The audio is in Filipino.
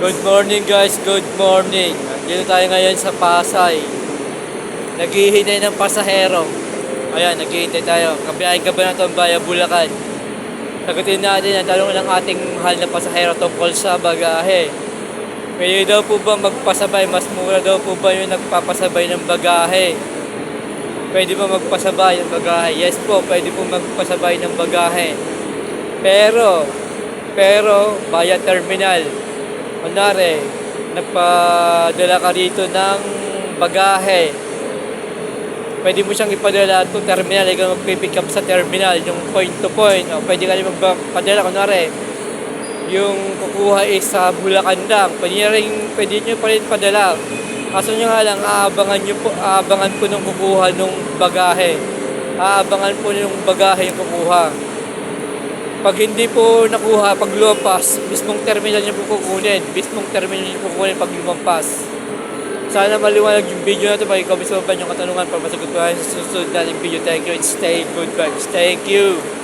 Good morning guys, good morning. Dito tayo ngayon sa Pasay. Naghihintay ng pasahero. Ayan, naghihintay tayo. Kabiyahin ka ba na itong Baya Bulacan? Sagutin natin ang tanong ng ating mahal na pasahero tungkol sa bagahe. Pwede daw po ba magpasabay? Mas mura daw po ba yung nagpapasabay ng bagahe? Pwede ba magpasabay ng bagahe? Yes po, pwede po magpasabay ng bagahe. Pero, via terminal. Kunwari, nagpadala ka dito ng bagahe. Pwede mo siyang ipadala itong terminal. Ikaw magpipick up sa terminal, yung point to point. O pwede ka rin magpadala. Kunwari, yung kukuha is sa Bulacan lang. Pwede nyo pa rin padala. Kaso nyo nga lang, aabangan po nung kukuha nung bagahe. Aabangan po nung bagahe yung kukuha. Pag hindi po nakuha, pag lumampas, mismong terminal niyo po kukunin. Mismong terminal niyo po kukunin pag lumampas. Sana maliwanag yung video na ito. Pag-comment sa baba yung katanungan para masagot ko sa susunod natin video. Thank you and stay good vibes. Thank you.